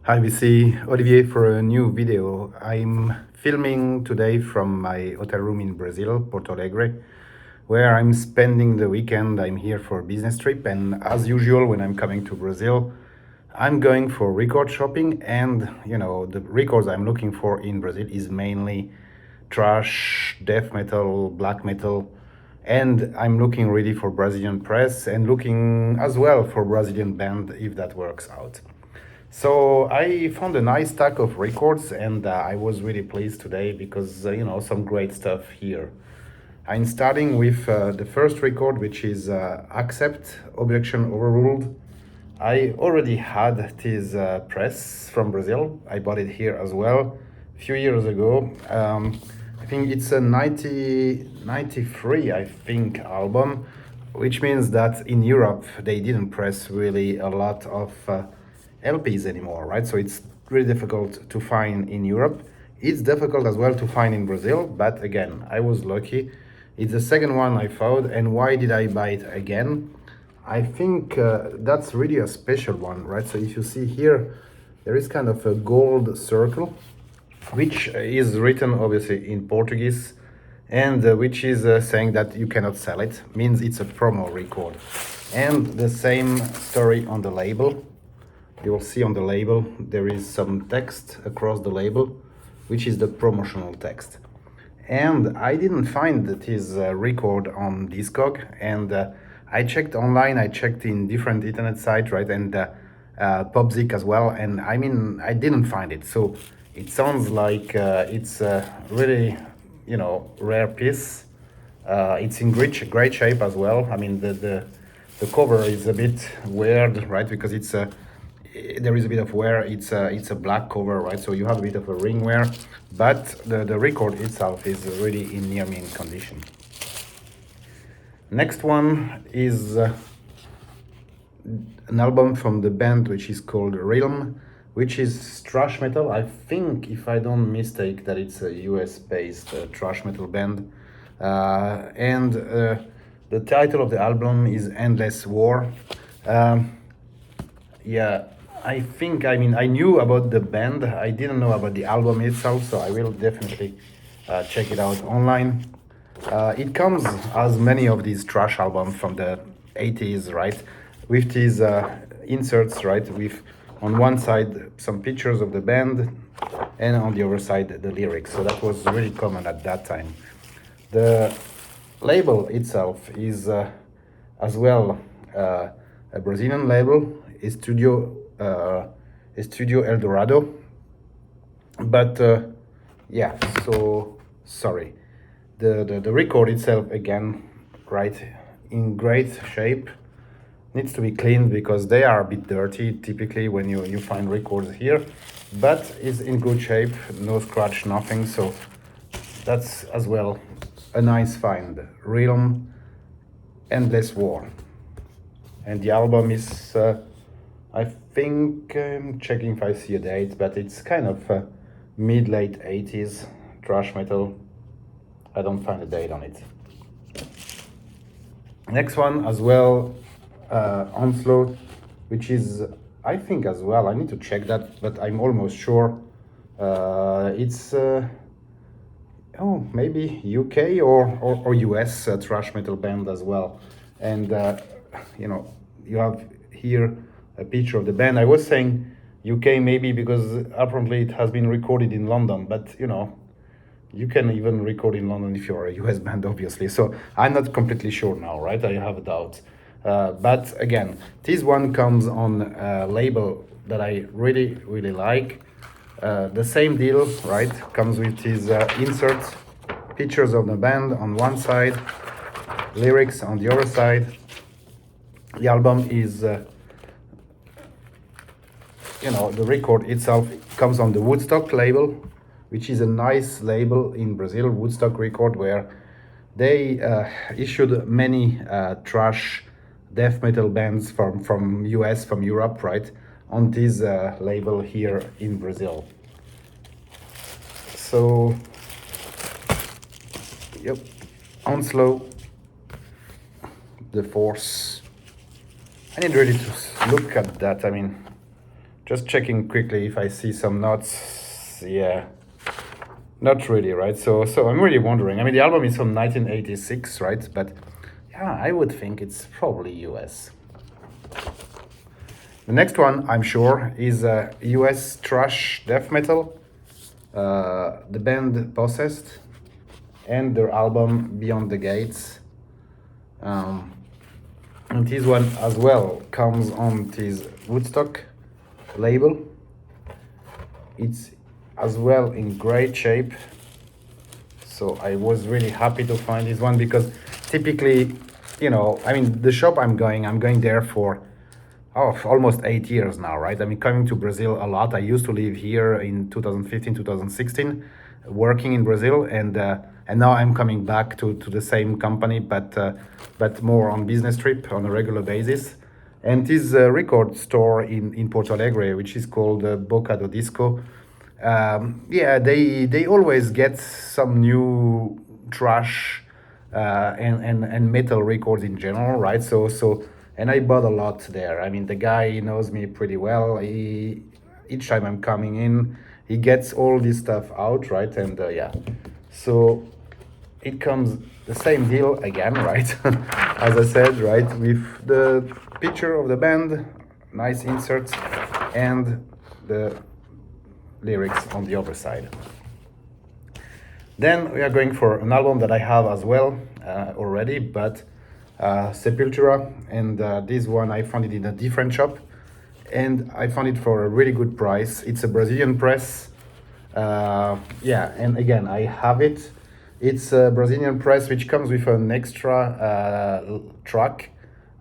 Hi, VC Olivier for a new video. I'm filming today from my hotel room in Brazil, Porto Alegre, where I'm spending the weekend. I'm here for a business trip, and as usual, when I'm coming to Brazil, I'm going for record shopping. And the records I'm looking for in Brazil is mainly thrash, death metal, black metal, and I'm looking really for Brazilian press and looking as well for Brazilian band if that works out. So I found a nice stack of records, and I was really pleased today because some great stuff here. I'm starting with the first record, which is Accept Objection Overruled. I already had this press from Brazil. I bought it here as well a few years ago. I think it's a 1993, I think, album, which means that in Europe they didn't press really a lot of LPs anymore, right? So it's really difficult to find in Europe. It's difficult as well to find in Brazil, but again, I was lucky. It's the second one I found, and why did I buy it again? I think that's really a special one, right? So if you see here, there is kind of a gold circle, which is written obviously in Portuguese, and which is saying that you cannot sell it, means it's a promo record. And the same story on the label. You will see on the label there is some text across the label, which is the promotional text. And I didn't find this record on Discog, and I checked online, I checked in different internet sites, right, and Pubzik as well, and I mean, I didn't find it. So it sounds like it's a really, rare piece. It's in great shape as well. I mean, the cover is a bit weird, right, because there is a bit of wear. It's a black cover, right? So you have a bit of a ring wear, but the record itself is really in near mint condition. Next one is an album from the band which is called Realm, which is thrash metal. I think, if I don't mistake, that it's a US-based thrash metal band, and the title of the album is Endless War. Yeah, I mean, I knew about the band. I didn't know about the album itself, so I will definitely check it out online. It comes as many of these thrash albums from the 80s, right? With these inserts, right? With on one side some pictures of the band, and on the other side the lyrics. So that was really common at that time. The label itself is as well a Brazilian label, Studio Eldorado. But yeah, so sorry. The record itself, again, right, in great shape. Needs to be cleaned because they are a bit dirty typically when you find records here, but is in good shape, no scratch, nothing. So that's as well a nice find. Realm, Endless War. And the album is, I think, I'm checking if I see a date, but it's kind of mid-late 80s thrash metal. I don't find a date on it. Next one as well, Onslaught, which is, I think as well, I need to check that, but I'm almost sure it's maybe UK or US thrash metal band as well. And you have here a picture of the band. I was saying UK maybe because apparently it has been recorded in London, but you can even record in London if you're a US band, obviously. So I'm not completely sure now, right? I have a doubt. But again, this one comes on a label that I really, really like. The same deal, right? Comes with these inserts, pictures of the band on one side, lyrics on the other side. The album is, the record itself comes on the Woodstock label, which is a nice label in Brazil, Woodstock Record, where they issued many thrash death metal bands from US, from Europe, right, on this label here in Brazil. So, yep, Onslaught, The Force. I need really to look at that. I mean, Just checking quickly if I see some notes. Yeah, not really, right? So I'm really wondering. I mean, the album is from 1986, right? But yeah, I would think it's probably US. The next one, I'm sure, is US thrash death metal. The band Possessed and their album Beyond the Gates. And this one as well comes on this Woodstock label. It's as well in great shape. So I was really happy to find this one because typically, I mean, the shop I'm going there for almost 8 years now, right? I mean, coming to Brazil a lot. I used to live here in 2015, 2016, working in Brazil, and now I'm coming back to the same company, but more on business trip on a regular basis. And this record store in Porto Alegre, which is called Boca do Disco, yeah, they always get some new trash and metal records in general, right? And I bought a lot there. I mean, the guy knows me pretty well. Each time I'm coming in, he gets all this stuff out, right? And yeah, so it comes the same deal again, right? As I said, right, with the picture of the band, nice inserts, and the lyrics on the other side. Then we are going for an album that I have as well already, but Sepultura, and this one I found it in a different shop, and I found it for a really good price. It's a Brazilian press. Yeah, and again, I have it. It's a Brazilian press which comes with an extra track,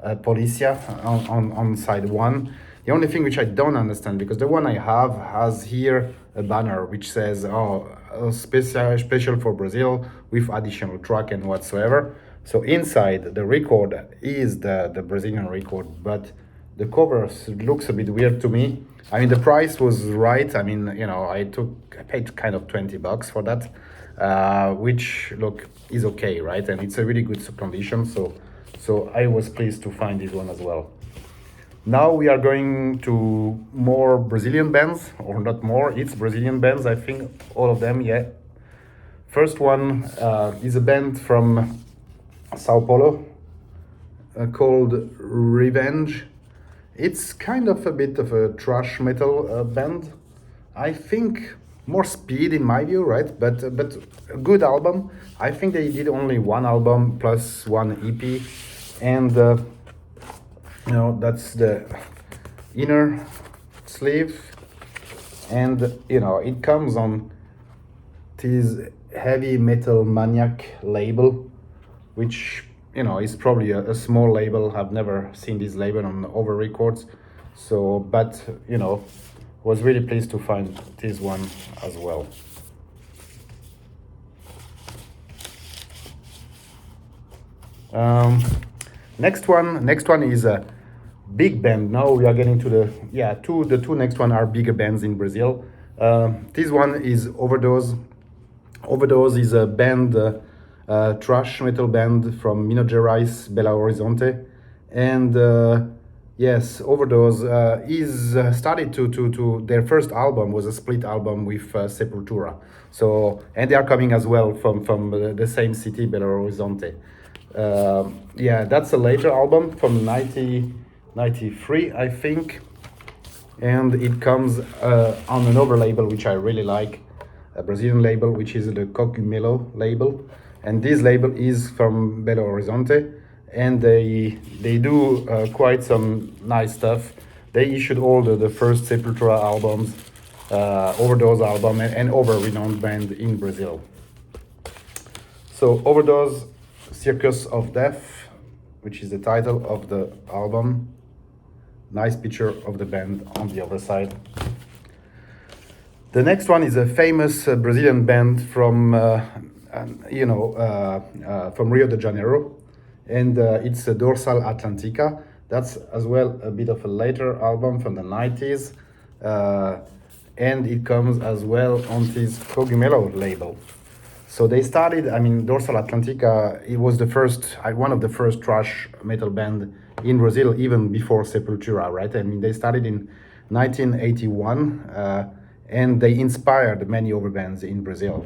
Policia, on side one. The only thing which I don't understand, because the one I have has here a banner which says, special for Brazil with additional track and whatsoever. So inside the record is the Brazilian record, but the cover looks a bit weird to me. I mean, the price was right. I mean, I paid kind of $20 for that, which is okay, right? And it's a really good condition. So I was pleased to find this one as well. Now we are going to more Brazilian bands, or not more, it's Brazilian bands, I think, all of them, yeah. First one is a band from Sao Paulo called Revenge. It's kind of a bit of a thrash metal band. I think more speed in my view, right? But a good album. I think they did only one album plus one EP, and that's the inner sleeve, and it comes on this Heavy Metal Maniac label, which is probably a small label. I've never seen this label on other records, but was really pleased to find this one as well. Next one is a big band. Now we are getting to the two next one are bigger bands in Brazil. This one is Overdose. Overdose is a band, thrash metal band from Minas Gerais, Belo Horizonte, and yes, Overdose is started to their first album was a split album with Sepultura. So, and they are coming as well from the same city, Belo Horizonte. Yeah, that's a later album from 1993, I think, and it comes on another label which I really like, a Brazilian label, which is the Cogumelo label, and this label is from Belo Horizonte, and they do quite some nice stuff. They issued all the first Sepultura albums, Overdose album, and other renowned band in Brazil. So Overdose, Circus of Death, which is the title of the album. Nice picture of the band on the other side. The next one is a famous Brazilian band from Rio de Janeiro, and it's Dorsal Atlantica. That's as well a bit of a later album from the 90s, and it comes as well on this Cogumelo label. So they started, Dorsal Atlantica, it was one of the first thrash metal band in Brazil, even before Sepultura, right? They started in 1981, and they inspired many other bands in Brazil.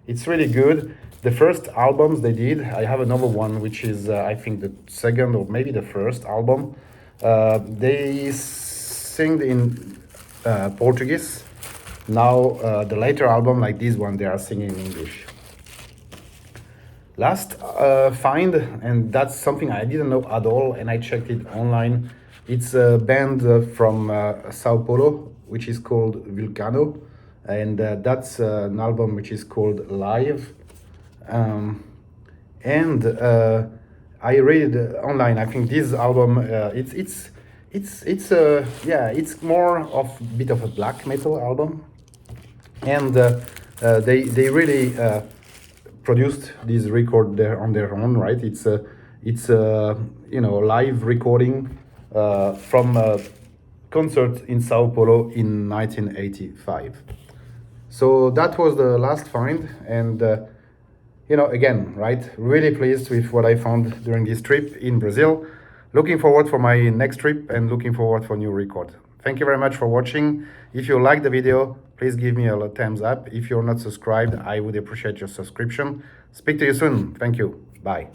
It's really good. The first albums they did, I have another one which is I think the second or maybe the first album. They sing in Portuguese. Now the later album like this one, they are singing in English. Last find, and that's something I didn't know at all, and I checked it online. It's a band from Sao Paulo, which is called Vulcano, and that's an album which is called Live. Um, and I read online. I think this album, yeah, it's more of bit of a black metal album, and they really produced this record there on their own, right? It's a live recording from a concert in Sao Paulo in 1985. So that was the last find, and again, right, really pleased with what I found during this trip in Brazil. Looking forward for my next trip and looking forward for new record. Thank you very much for watching. If you like the video, please give me a thumbs up. If you're not subscribed, I would appreciate your subscription. Speak to you soon. Thank you. Bye.